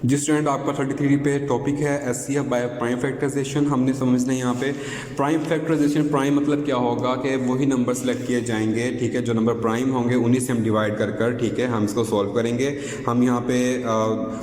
जी student, आपका 33 पे topic है एचसीएफ बाय प्राइम फैक्टराइजेशन। हमने समझना है यहाँ पे प्राइम फैक्टराइजेशन। प्राइम मतलब क्या होगा कि वही नंबर सेलेक्ट किए जाएंगे, ठीक है, जो नंबर प्राइम होंगे उन्हीं से हम डिवाइड कर ठीक है हम इसको सॉल्व करेंगे। हम यहाँ पे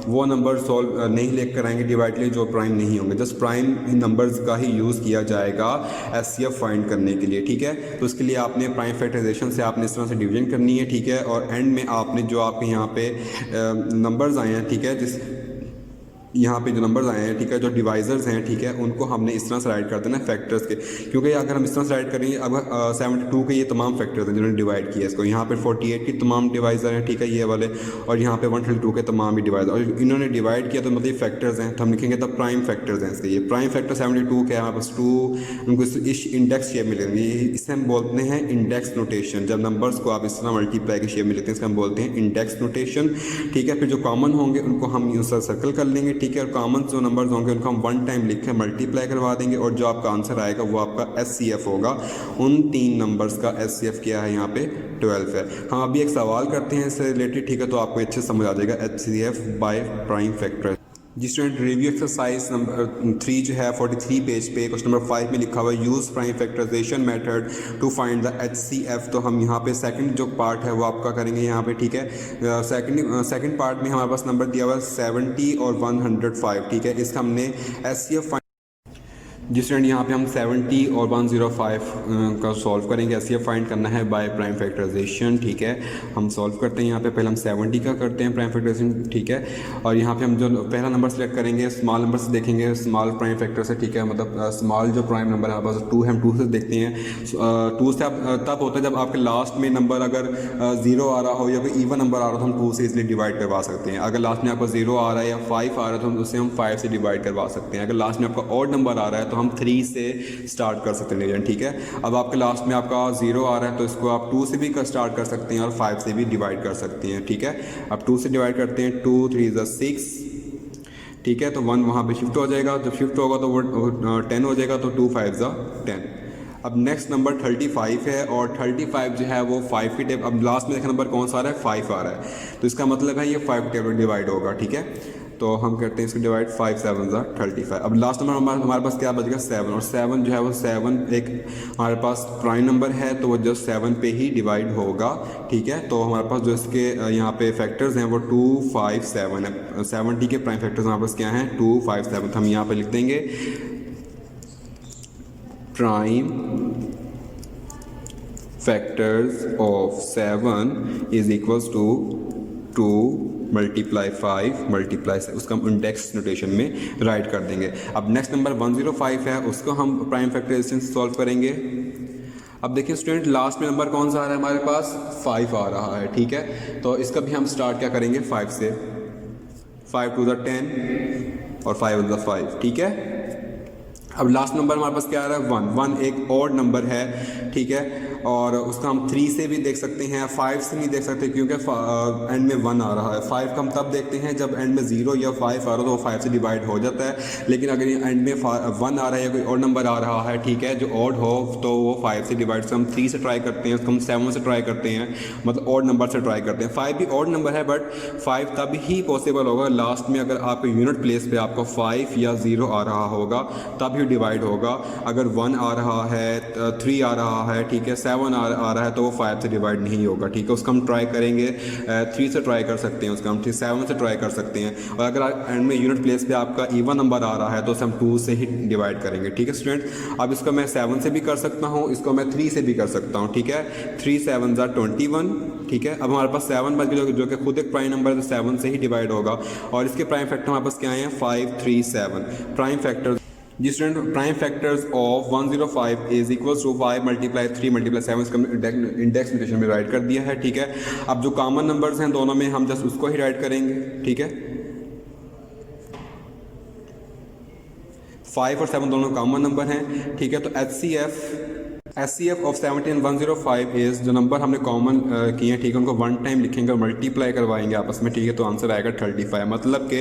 वो नंबर सॉल्व नहीं लेकर आएंगे डिवाइड के लिए जो प्राइम नहीं होंगे, जस्ट प्राइम नंबर्स का ही यूज़ किया जाएगा एचसीएफ फाइंड करने के लिए, ठीक है। तो उसके लिए आपने प्राइम फैक्टराइजेशन से आपने इस तरह से डिवीजन करनी है, ठीक है, और एंड में आपने जो आपके यहाँ पे नंबर्स आए हैं, ठीक है, जिस यहाँ पे जो नंबर्स आए हैं, ठीक है, जो डिवाइजर्स हैं, ठीक है, उनको हमने इस तरह से राइट कर देना फैक्टर्स के, क्योंकि अगर हम इस तरह से राइट करेंगे, अब 72 के ये तमाम फैक्टर्स हैं जिन्होंने डिवाइड किया इसको, यहाँ पे 48 की तमाम डिवाइजर हैं, ठीक है, ये वाले, और यहाँ पे 132 के तमाम ही डिवाइजर, और इन्होंने डिवाइड किया तो मतलब ये फैक्टर्स हैं, तो हम लिखेंगे तब प्राइम फैक्टर्स हैं इसके। ये प्राइम फैक्टर 72 के हमारे पास 2, उनको इस इंडेक्स शेप में लेंगे, इसे हम बोलते हैं इंडेक्स नोटेशन। जब नंबर्स को आप इस तरह मल्टीप्लाई के शेप में लेते हैं इसका हम बोलते हैं इंडेक्स नोटेशन, ठीक है। फिर जो कॉमन होंगे उनको हम यूँ सर्कल कर लेंगे, ठीक है, और कॉमन जो नंबर्स होंगे उनको हम वन टाइम लिख के मल्टीप्लाई करवा देंगे, और जो आपका आंसर आएगा वो आपका एचसीएफ होगा। उन 3 नंबर्स का एचसीएफ क्या है यहाँ पे 12 है। हम अभी एक सवाल करते हैं इससे रिलेटेड, ठीक है, तो आपको अच्छे समझ आ जाएगा एचसीएफ बाय प्राइम फैक्टर। जी स्टूडेंट, रिव्यू एक्सरसाइज नंबर 3 जो है 43 पेज पे क्वेश्चन नंबर 5 में लिखा हुआ है use prime factorisation method to find the HCF. तो हम यहाँ पे सेकंड जो पार्ट है वो आपका करेंगे यहाँ पे, ठीक है। सेकंड पार्ट में हमारे पास नंबर दिया हुआ है 70 और 105, ठीक है, इसका हमने एचसीएफ जी स्टूडेंट, यहाँ पे हम 70 और 105 का सॉल्व करेंगे। एचसीएफ फाइंड करना है बाय प्राइम फैक्टराइजेशन, ठीक है। हम सॉल्व करते हैं यहाँ पे, पहले हम 70 का करते हैं प्राइम फैक्टराइजेशन, ठीक है, और यहाँ पे हम जो पहला नंबर सेलेक्ट करेंगे स्मॉल नंबर से देखेंगे, स्मॉल प्राइम फैक्टर से, ठीक है, मतलब स्मॉल जो प्राइम नंबर है हमारे पास 2 है, हम 2 से देखते हैं। 2 से तब होता है जब आपके लास्ट में नंबर अगर 0 आ रहा हो या कोई इवन नंबर आ रहा हो तो हम 2 से इसलिए डिवाइड करवा सकते हैं। अगर लास्ट में आपका 0 आ रहा है या 5 आ रहा है तो उससे हम 5 से डिवाइड करवा सकते हैं। अगर लास्ट में आपका ऑड नंबर आ रहा है तो हम 3 से स्टार्ट कर सकते हैं डिवीजन, ठीक है। अब आपके लास्ट में आपका 0 आ रहा है तो इसको आप 2 से भी स्टार्ट कर सकते हैं और 5 से भी डिवाइड कर सकते हैं, ठीक है। अब 2 से डिवाइड करते हैं, 2 3 ज़ा 6, ठीक है, तो 1 वहाँ पे शिफ्ट हो जाएगा, जब शिफ्ट होगा तो वो 10 हो जाएगा, तो 2 5 ज़ा 10। अब नेक्स्ट नंबर 35 है, और 35 जो है वो 5 की टेबल, अब लास्ट में देखा नंबर कौन सा आ रहा है 5 आ रहा है, तो इसका मतलब है ये 5 टेबल डिवाइड होगा, ठीक है। तो हम करते हैं इसको डिवाइड, 5 7 ज़ा 35। अब लास्ट नंबर हमारे पास क्या बचेगा 7, और 7 जो है वो 7 एक हमारे पास प्राइम नंबर है तो वो जस्ट 7 पे ही डिवाइड होगा, ठीक है। तो हमारे पास जो इसके यहाँ पे फैक्टर्स हैं वो 2 5 7 है। 70 के प्राइम फैक्टर्स हमारे पास क्या हैं 2 5 7, तो हम यहाँ पे लिख देंगे prime factors of 7 is equals to 2 multiply 5 multiply, उसका हम इंडेक्स नोटेशन में राइट कर देंगे। अब नेक्स्ट नंबर 105 है, उसको हम प्राइम फैक्टराइजेशन से सॉल्व करेंगे। अब देखिए स्टूडेंट, लास्ट में नंबर कौन सा आ रहा है हमारे पास 5 आ रहा है, ठीक है, तो इसका भी हम स्टार्ट क्या करेंगे 5 से, 5 2 ज़ा 10 और 5 ज़ा 5, ठीक है। अब लास्ट नंबर हमारे पास क्या आ रहा है 1 1 एक ऑड नंबर है, ठीक है, और उसका हम 3 से भी देख सकते हैं, 5 से नहीं देख सकते क्योंकि एंड में 1 आ रहा है। 5 का हम तब देखते हैं जब एंड में 0 या 5 आ रहा है तो वो 5 से डिवाइड हो जाता है, लेकिन अगर एंड में 1 आ रहा है या कोई और नंबर आ रहा है, ठीक है, जो ऑड हो तो वो 5 से डिवाइड, से हम 3 से ट्राई करते हैं, उसको हम 7 से ट्राई करते हैं, मतलब ऑड नंबर से ट्राई करते हैं। 5 भी ऑड नंबर है बट 5 तब ही पॉसिबल होगा लास्ट में अगर आपके यूनिट प्लेस पे आपको 5 या 0 आ रहा होगा तब ही डिवाइड होगा। अगर 1 आ रहा है, 3 आ रहा है, ठीक है, 7 आ रहा है तो वो 5 से डिवाइड नहीं होगा, ठीक है। उसका हम ट्राई करेंगे 3 से ट्राई कर सकते हैं, उसका हम 7 से ट्राई कर सकते हैं, और अगर एंड में यूनिट प्लेस पे आपका इवन नंबर आ रहा है तो उसे हम 2 से ही डिवाइड करेंगे, ठीक है स्टूडेंट। अब इसको मैं 7 से भी कर सकता हूँ, इसको मैं 3 से भी कर सकता हूँ, ठीक है, 3 7 ज़ा 21, ठीक है। अब हमारे पास 7 बच गया जो कि खुद एक प्राइम नंबर है तो 7 से ही डिवाइड होगा, और इसके प्राइम फैक्टर हमारे पास क्या है 5 3 7 प्राइम फैक्टर। जी student, prime factors of 105 is equals to 5 multiply 3 multiply 7, इसका इंडेक्स नोटेशन में राइट कर दिया है, ठीक है। अब जो कॉमन नंबर्स हैं दोनों में हम जस्ट उसको ही राइट करेंगे, ठीक है। 5 और 7 दोनों कॉमन नंबर हैं, ठीक है, तो एचसीएफ SCF ऑफ 17105 इज़, जो नंबर हमने कॉमन किए हैं ठीक है, उनको वन टाइम लिखेंगे और मल्टीप्लाई करवाएंगे आपस में ठीक है, तो आंसर आएगा 35। मतलब कि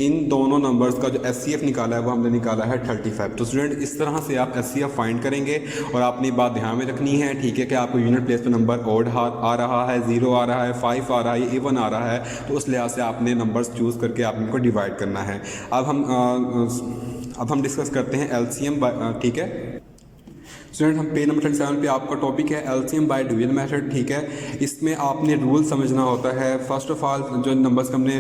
इन दोनों नंबर्स का जो SCF निकाला है वो हमने निकाला है 35। तो स्टूडेंट इस तरह से आप SCF फाइंड करेंगे और आपने बात ध्यान में रखनी है ठीक है कि आपको यूनिट प्लेस पे नंबर ऑड आ रहा है, 0 आ रहा है, 5 आ रहा है, इवन आ रहा है, तो उस लिहाज से आपने नंबर्स चूज़ करके आपने इनको डिवाइड करना है। अब हम डिस्कस करते हैं LCM ठीक है। स्टूडेंट हम पेज नंबर 37 पे आपका टॉपिक है LCM बाय डिवीजन मेथड ठीक है। इसमें आपने रूल समझना होता है। फर्स्ट ऑफ ऑल जो नंबर्स का हमने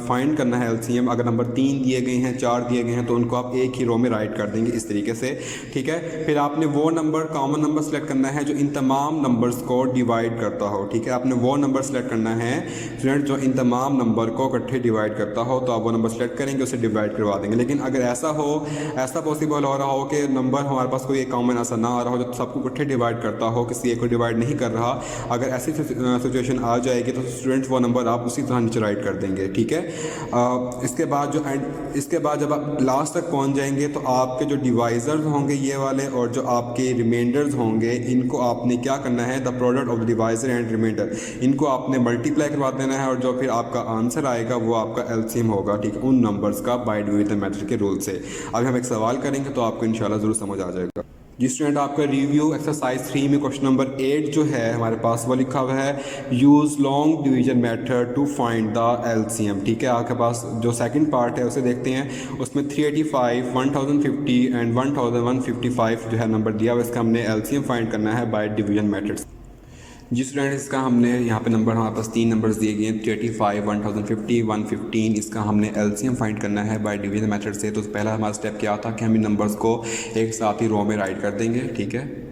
फाइंड करना है LCM, अगर नंबर 3 दिए गए हैं, 4 दिए गए हैं, तो उनको आप एक ही रो में राइट कर देंगे इस तरीके से ठीक है। फिर आपने वो नंबर कॉमन नंबर सेलेक्ट करना है जो इन तमाम नंबर्स को डिवाइड करता हो ठीक है। आपने वो नंबर सेलेक्ट करना है स्टूडेंट जो इन तमाम नंबर को इकट्ठे डिवाइड करता हो, तो आप वो नंबर सेलेक्ट करेंगे, उसे डिवाइड करवा देंगे। लेकिन अगर ऐसा पॉसिबल हो रहा हो कि नंबर हमारे पास कोई एक कॉमन ऐसा ना आ रहा हो जो सबको इकट्ठे डिवाइड करता हो, किसी एक को डिवाइड नहीं कर रहा, अगर ऐसी सिचुएशन आ जाएगी तो स्टूडेंट्स वो नंबर आप उसी तरह नीचे राइट कर देंगे ठीक है। इसके बाद जब आप लास्ट तक पहुंच जाएंगे तो आपके जो डिवाइजर्स होंगे ये वाले और जो आपके रिमाइंडर्स होंगे, इनको आपने क्या करना है, the product of the divisor and reminder, इनको आपने मल्टीप्लाई करवा देना है और जो फिर आपका आंसर आएगा वो आपका LCM होगा ठीक है, उन नंबर्स का बाय डिवीजन मेथड के रूल से। अभी हम एक सवाल करेंगे तो आपको इंशाल्लाह ज़रूर समझ आ जाएगा। जी स्टूडेंट, आपका रिव्यू एक्सरसाइज 3 में क्वेश्चन नंबर 8 जो है हमारे पास वो लिखा हुआ है use long division method to find the LCM ठीक है। आपके पास जो सेकंड पार्ट है उसे देखते हैं। उसमें 385, 1050 एंड 1155 जो है नंबर दिया हुआ, इसका हमने LCM फाइंड करना है बाय डिवीजन मेथड। जी स्टूडेंट, इसका हमने यहाँ पे नंबर हमारे पास 3 नंबर्स दिए गए हैं, 385, 1050, 115। इसका हमने LCM फाइंड करना है बाय डिवीजन मेथड से। तो पहला हमारा स्टेप क्या था कि हम इन नंबर्स को एक साथ ही रो में राइट कर देंगे ठीक है।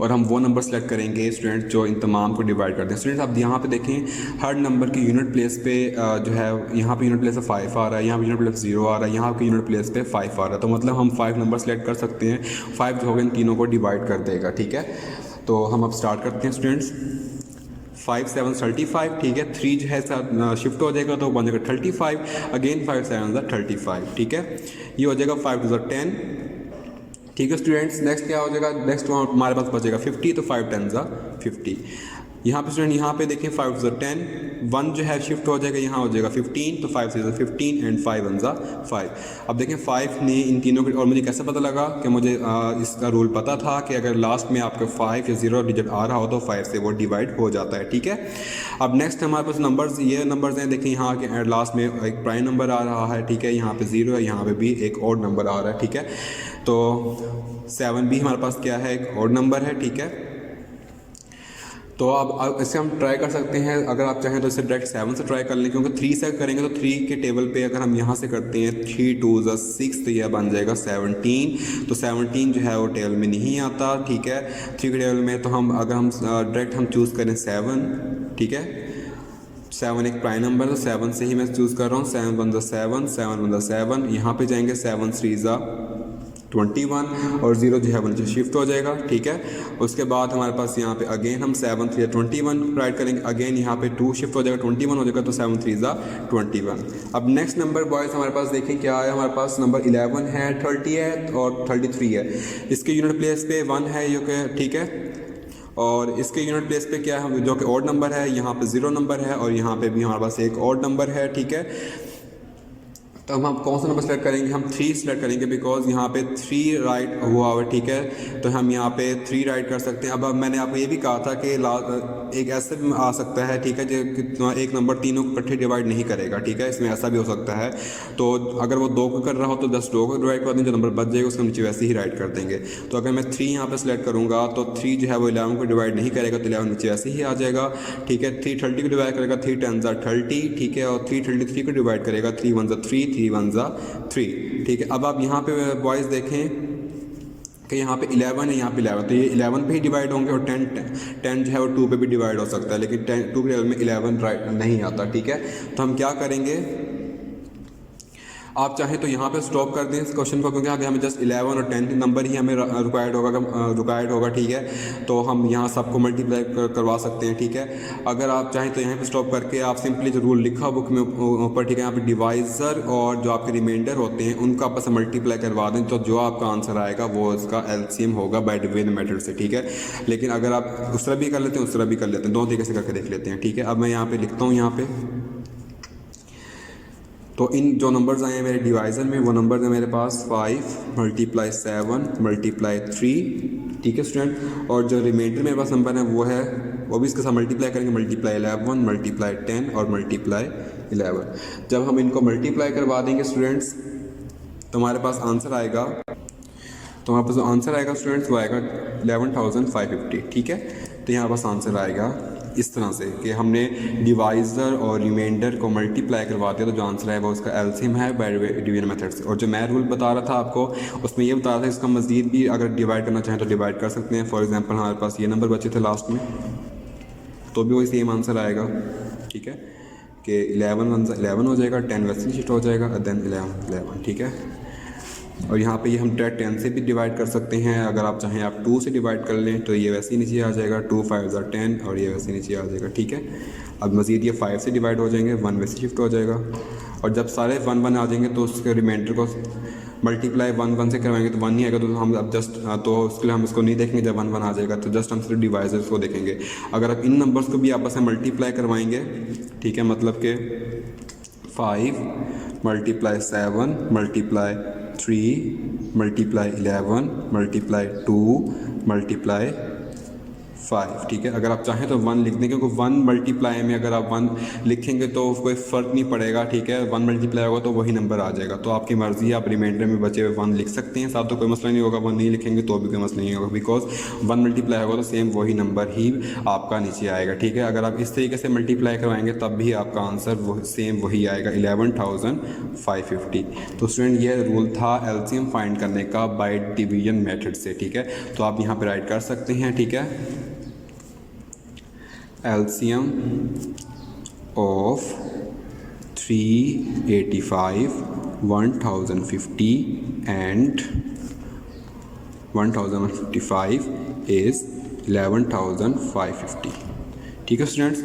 और हम वो नंबर सेलेक्ट करेंगे स्टूडेंट जो इन तमाम को डिवाइड करते हैं। स्टूडेंट्स आप यहाँ पे देखें, हर नंबर की यूनिट प्लेस पे जो है यहाँ पे यूनिट प्लेस पे 5 आ रहा है, यहाँ पे यूनिट प्लेस 0 आ रहा है, यहाँ पे यूनिट प्लेस पे 5 आ रहा है। तो मतलब हम 5 नंबर सेलेक्ट कर सकते हैं, 5 जो होगा इन तीनों को डिवाइड कर देगा ठीक है। तो हम अब स्टार्ट करते हैं स्टूडेंट्स। 5 7 35 ठीक है, 3 जो है शिफ्ट हो जाएगा तो बन जाएगा 35, अगेन 5 7 35 ठीक है, ये हो जाएगा 5 2 10 ठीक है। स्टूडेंट्स नेक्स्ट क्या हो जाएगा, नेक्स्ट हमारे पास बचेगा 50, तो 5 10 50। यहाँ पे स्टूडेंट यहाँ पे देखें 5 10, 1 जो है शिफ्ट हो जाएगा, यहाँ हो जाएगा 15, तो 5 6 15 एंड 5 1 5। अब देखें 5 ने इन तीनों के, और मुझे कैसे पता लगा कि मुझे इसका रूल पता था कि अगर लास्ट में आपका 5 या 0 डिजिट आ रहा हो तो 5 से वो डिवाइड हो जाता है ठीक है। अब नेक्स्ट हमारे पास नंबर्स, ये नंबर्स हैं, देखें यहाँ के लास्ट में एक प्राइम नंबर आ रहा है ठीक है, यहाँ पे 0 है, यहाँ पे भी एक ऑड नंबर आ रहा है ठीक है। तो 7 भी हमारे पास क्या है, एक ऑड नंबर है ठीक है। तो अब इससे हम ट्राई कर सकते हैं, अगर आप चाहें तो इसे डायरेक्ट 7 से ट्राई कर लें, क्योंकि 3 से करेंगे तो 3 के टेबल पे अगर हम यहाँ से करते हैं 3 2 6, तो यह बन जाएगा 17। तो 17 जो है वो टेबल में नहीं आता ठीक है 3 के टेबल में। तो हम अगर हम डायरेक्ट हम चूज़ करें 7 ठीक है, 7 एक प्राइम नंबर, तो 7 से ही मैं चूज़ कर रहा हूँ। 7 1 7, 7 1 7, यहाँ पे जाएंगे 7 3 21 और 0 जो है वो नीचे शिफ्ट हो जाएगा ठीक है। उसके बाद हमारे पास यहाँ पे अगेन हम 7 3 21 राइट करेंगे, अगेन यहाँ पे 2 शिफ्ट हो जाएगा, 21 हो जाएगा, तो 7 3 21। अब नेक्स्ट नंबर बॉयज़ हमारे पास देखें क्या है, हमारे पास नंबर 11 है, 30 है और 33 है। इसके यूनिट प्लेस पे 1 है जो कि ठीक है, और इसके यूनिट प्लेस पे क्या है जो कि ऑड नंबर है, यहाँ पे 0 नंबर है और यहाँ पे भी हमारे पास एक ऑड नंबर है ठीक है। तो हम कौन सा नंबर सेलेक्ट करेंगे, हम 3 सेलेक्ट करेंगे, बिकॉज यहाँ पे 3 राइट हुआ हुआ ठीक है, तो हम यहाँ पे 3 राइट कर सकते हैं। अब मैंने आपको ये भी कहा था कि एक ऐसे भी आ सकता है ठीक है जो एक नंबर तीनों को इकट्ठे डिवाइड नहीं करेगा ठीक है, इसमें ऐसा भी हो सकता है। तो अगर वो 2 को कर रहा हो तो 10 2 को डिवाइड कर देंगे, जो नंबर बच जाएगा उसको नीचे वैसे ही राइट कर देंगे। तो अगर मैं 3 यहाँ पे सेलेक्ट करूँगा तो 3 जो है वो 11 को डिवाइड नहीं करेगा, तो 11 नीचे वैसे ही आ जाएगा ठीक है। 3 30 को डिवाइड करेगा, 3 10 30 ठीक है, और 3 33 को डिवाइड करेगा, 3 1 3, 3 1 3 ठीक है। अब आप यहाँ पे बॉयज़ देखें कि यहाँ पे 11 है, यहाँ पे 11, तो ये 11 पे ही डिवाइड होंगे, और 10 जो है वो 2 पे भी डिवाइड हो सकता है, लेकिन 2 के लेवल में 11 राइट नहीं आता ठीक है। तो हम क्या करेंगे, आप चाहें तो यहाँ पे स्टॉप कर दें इस क्वेश्चन को, क्योंकि आगे हमें जस्ट 11 और 10 नंबर ही हमें रिक्वायर्ड होगा, ठीक है। तो हम यहाँ सबको मल्टीप्लाई करवा सकते हैं, ठीक है। अगर आप चाहें तो यहाँ पे स्टॉप करके आप सिंपली जो रूल लिखा बुक में ऊपर, ठीक है, यहाँ पे डिवाइज़र और जो आपके रिमाइंडर होते हैं उनको आपस में मल्टीप्लाई करवा दें, तो जो आपका आंसर आएगा वो इसका एलसीएम होगा बाय डिवीजन मेथड से, ठीक है। लेकिन अगर आप उस तरह भी कर लेते हैं, उस तरह भी कर लेते हैं, दोनों तरीके से करके देख लेते हैं, ठीक है। अब मैं यहाँ पे लिखता हूँ यहाँ पे, तो इन जो नंबर्स आए हैं मेरे डिवाइज़र में, वो नंबर्स हैं मेरे पास 5 × 7 × 3, ठीक है स्टूडेंट। और जो रिमाइंडर मेरे पास नंबर है वो भी इसके साथ मल्टीप्लाई करेंगे, मल्टीप्लाई 11, मल्टीप्लाई 10 और मल्टीप्लाई 11। जब हम इनको मल्टीप्लाई करवा देंगे स्टूडेंट्स, तो हमारे पास आंसर आएगा, स्टूडेंट्स वो आएगा 11,550, ठीक है। तो यहाँ पास आंसर आएगा इस तरह से कि हमने डिवाइज़र और रिमाइंडर को मल्टीप्लाई करवा दिया, तो जो आंसर है वो उसका एलसीएम है बाय डिवीजन मेथड से। और जो मैं रूल बता रहा था आपको, उसमें ये बता रहा था इसका मज़ीद भी अगर डिवाइड करना चाहें तो डिवाइड कर सकते हैं। फॉर एग्जांपल हमारे पास ये नंबर बचे थे लास्ट में, तो भी वही सेम आंसर आएगा, ठीक है, कि 11 हो जाएगा, 10 वैसे शिफ्ट हो जाएगा, देन 11, ठीक है। और यहाँ पे ये हम 10 से भी डिवाइड कर सकते हैं। अगर आप चाहें आप 2 से डिवाइड कर लें तो ये वैसे ही नीचे आ जाएगा, 2 5 = 10, और ये वैसे नीचे आ जाएगा, ठीक है। अब मज़ीद ये 5 से डिवाइड हो जाएंगे, 1 वैसे शिफ्ट हो जाएगा। और जब सारे 1 आ जाएंगे तो उसके रिमाइंडर को मल्टीप्लाई 1 से करवाएंगे तो 1 नहीं आएगा, तो हम अब जस्ट तो उसके लिए हम इसको नहीं देखेंगे। जब 1 आ जाएगा तो जस्ट हम सिर्फ डिवाइजर्स को देखेंगे। अगर आप इन नंबर्स को भी आपस में मल्टीप्लाई करवाएंगे, ठीक है, मतलब कि 5 × 7 × 3 × 11 × 2 × 5, ठीक है। अगर आप चाहें तो 1 लिख दें, क्योंकि 1 मल्टीप्लाई में अगर आप 1 लिखेंगे तो कोई फ़र्क नहीं पड़ेगा, ठीक है। 1 मल्टीप्लाई होगा तो वही नंबर आ जाएगा। तो आपकी मर्ज़ी है, आप रिमाइंडर में बचे हुए 1 लिख सकते हैं साथ, तो कोई मसला नहीं होगा। 1 नहीं लिखेंगे तो भी कोई मसला नहीं होगा, बिकॉज 1 मल्टीप्लाई होगा तो सेम वही नंबर ही आपका नीचे आएगा, ठीक है। अगर आप इस तरीके से मल्टीप्लाई करवाएंगे तब भी आपका आंसर सेम वही आएगा, 11,550। तो स्टूडेंट ये रूल था एलसीएम फाइंड करने का बाय डिवीजन मेथड से, ठीक है। तो आप यहाँ पर राइट कर सकते हैं, ठीक है, LCM of 385, 1050 and 1055 is 11,550, ठीक है स्टूडेंट्स।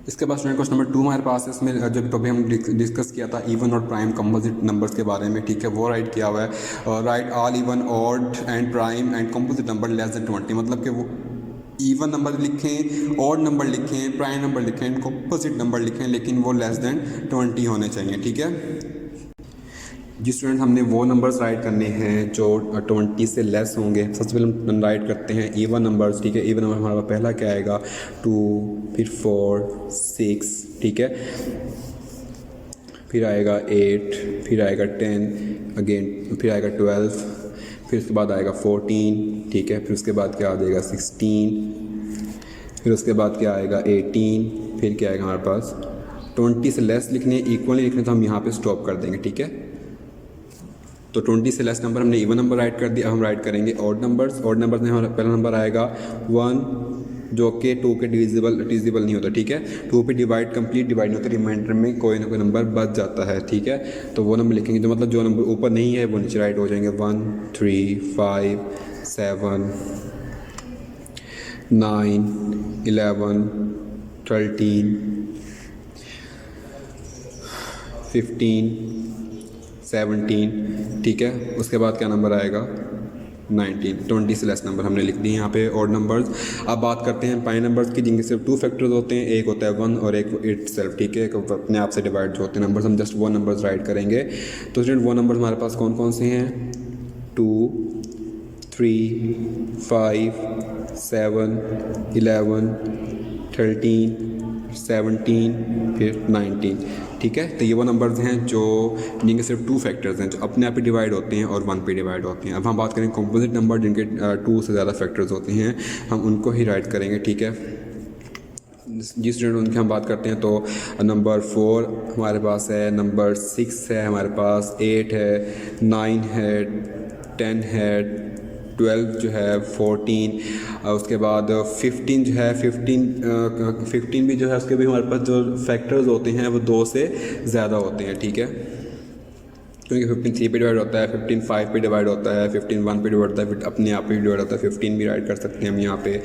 इसके बाद स्टूडेंट क्वेश्चन नंबर 2 हमारे पास है। इसमें जब टॉपिक हम डिस्कस किया था इवन और प्राइम कंपोजिट नंबर्स के बारे में, ठीक है, वो राइट किया हुआ है। Right all even, odd and prime and composite number less than 20, मतलब कि वो इवन नंबर लिखें, ऑड नंबर लिखें, प्राइम नंबर लिखें, कंपोजिट नंबर लिखें, लेकिन वो लेस देन 20 होने चाहिए, ठीक है। जी स्टूडेंट, हमने वो नंबर्स राइट करने हैं जो 20 से लेस होंगे। सबसे पहले हम राइट करते हैं इवन नंबर्स, ठीक है। इवन नंबर हमारा पहला क्या आएगा, 2, फिर 4, 6, ठीक है, फिर आएगा 8, फिर आएगा 10, अगेन फिर आएगा 12, फिर उसके बाद आएगा 14, ठीक है, फिर उसके बाद क्या आ जाएगा 16, फिर उसके बाद क्या आएगा 18, फिर क्या आएगा हमारे पास 20 से लेस लिखने, इक्वली लिखने, तो हम यहाँ पे स्टॉप कर देंगे, ठीक है। तो 20 से लेस नंबर हमने इवन नंबर राइट कर दिया। हम राइट करेंगे ऑड नंबर्स। ऑड नंबर्स में हमारा पहला नंबर आएगा 1, जो कि 2 के डिविजिबल नहीं होता, ठीक है। 2 पे कंप्लीट डिवाइड नहीं होता, रिमाइंडर में कोई ना कोई नंबर बच जाता है, ठीक है। तो वो नंबर लिखेंगे जो मतलब जो नंबर ऊपर नहीं है वो नीचे राइट हो जाएंगे। 1, 3, 5, 7, 9, 11, 13, 15, 17, ठीक है। उसके बाद क्या नंबर आएगा 19। 20 से लेस नंबर हमने लिख दिए यहाँ पे ऑड नंबर्स। अब बात करते हैं प्राइम नंबर्स की, जिनके सिर्फ 2 फैक्टर्स होते हैं, एक होता है 1 और एक इट सेल्फ, ठीक है, अपने आप से डिवाइड जो होते हैं नंबर्स, हम जस्ट वो नंबर्स राइट करेंगे। तो स्टूडेंट वो नंबर्स हमारे पास कौन कौन से हैं, 2, 3, 5, 7, 11, 13, 17, फिर 19, ठीक है। तो ये वो नंबर्स हैं जो जिनके सिर्फ 2 फैक्टर्स हैं, जो अपने आप ही डिवाइड होते हैं और 1 पे डिवाइड होते हैं। अब हम बात करें कंपोजिट नंबर, जिनके 2 से ज़्यादा फैक्टर्स होते हैं, हम उनको ही राइट करेंगे, ठीक है। जिस स्टूडेंट उनकी हम बात करते हैं तो नंबर 4 हमारे पास है, नंबर 6 है हमारे पास, 8 है, 9 है, 10 है, 12 जो है 14, उसके बाद 15 जो है 15 भी जो है उसके भी हमारे पास जो फैक्टर्स होते हैं वो 2 से ज़्यादा होते हैं, ठीक है, क्योंकि 15 3 पे डिवाइड होता है, 15 5 पे डिवाइड होता है, 15 1 पे डिवाइड होता है, फिर अपने आप पे डिवाइड होता है, 15 भी राइट कर सकते हैं हम यहाँ पे।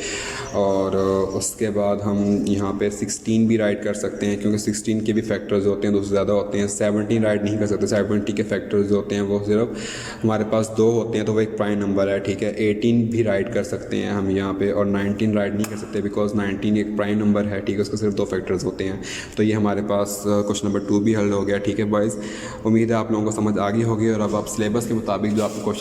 और उसके बाद हम यहाँ पे 16 भी राइट कर सकते हैं, क्योंकि 16 के भी फैक्टर्स होते हैं 2 से ज़्यादा होते हैं। 17 राइट नहीं कर सकते, 70 के फैक्टर्स होते हैं वो सिर्फ हमारे पास 2 होते हैं, तो वो एक प्राइम नंबर है, ठीक है। 18 भी राइट कर सकते हैं हम यहाँ पे, और 19 राइट नहीं कर सकते बिकॉज 19 एक प्राइम नंबर है, ठीक है, उसके सिर्फ 2 फैक्टर्स होते हैं। तो ये हमारे पास क्वेश्चन नंबर 2 भी हल हो गया, ठीक है बॉयज़। उम्मीद है आप लोगों को समझ आ गई होगी, और अब आप सिलेबस के मुताबिक जो आपको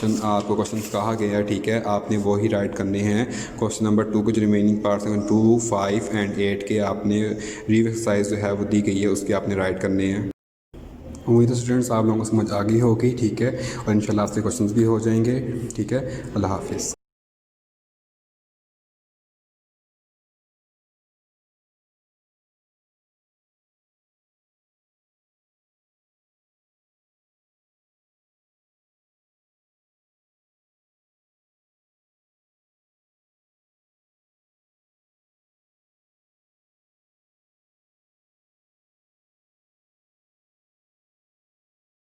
क्वेश्चन कहा गया है, ठीक है, आपने वो ही राइट करने हैं। क्वेश्चन नंबर 2 के जो रिमेनिंग पार्ट्स हैं 2 5 एंड 8 के आपने रिव्यू एक्सरसाइज जो है वो दी गई है, उसके आपने राइट करने हैं। उम्मीद है स्टूडेंट्स आप लोगों को समझ आ गई होगी, ठीक है, और इंशाल्लाह आपसे क्वेश्चंस भी हो जाएंगे, ठीक है। अल्लाह हाफिज़।